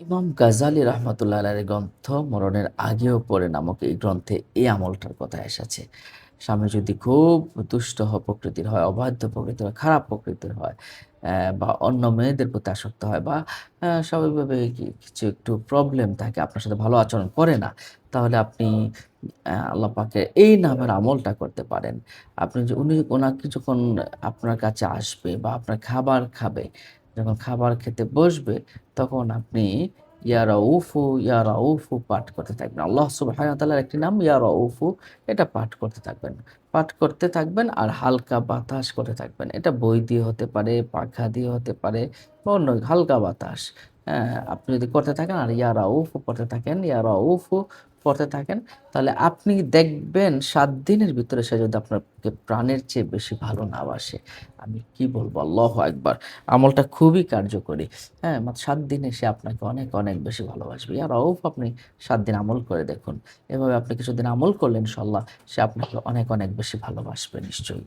ইমাম গাজ্জালী রাহমাতুল্লাহ আলাইহির গ্রন্থ 'মরণের আগেও পড়ে' নামক এই গ্রন্থে এই আমলটার কথা এসেছে। স্বামী যদি খুব দুষ্ট প্রকৃতির হয়, অবাধ্য প্রকৃতির হয়, খারাপ প্রকৃতির হয়, বা অন্য মেয়েদের প্রতি আসক্ত হয় বা স্বাভাবিকভাবে কিছু একটু প্রবলেম থাকে, আপনার সাথে ভালো আচরণ করে না, তাহলে আপনি আল্লাহ পাকের এই নামের আমলটা করতে পারেন। আপনি যে উনাকে যখন আপনার কাছে আসবে বা আপনার খাবার খাবে, যখন খাবার খেতে বসবে তখন আপনি ইয়া রাউফু পাঠ করতে থাকবেন। আল্লাহ সুবহানাহু ওয়া তাআলার একটি নাম ইয়া রাউফু, এটা পাঠ করতে থাকবেন। পাঠ করতে থাকবেন আর হালকা বাতাস করতে থাকবেন। এটা বই দিয়ে হতে পারে, পাখা দিয়ে হতে পারে বা অন্য হালকা বাতাস। আপনি যদি করতে থাকেন আর ইয়া রাউফু পড়তে থাকেন, ইয়া রাউফু পড়তে থাকেন, তাহলে আপনি দেখবেন ৭ দিনের ভিতরে সে যদি আপনাকে প্রাণের চেয়ে বেশি ভালো না বাসে। আমি কি বলবো? আল্লাহু আকবার! আমলটা খুবই কার্যকরী। মাত্র ৭ দিনে সে আপনাকে অনেক, অনেক বেশি ভালোবাসবে। ইয়া রাউফ আপনি ৭ দিন আমল করে দেখুন। এভাবে আপনি কিছুদিন আমল করলে ইনশাআল্লাহ সে আপনাকে অনেক, অনেক বেশি ভালোবাসবে নিশ্চয়ই।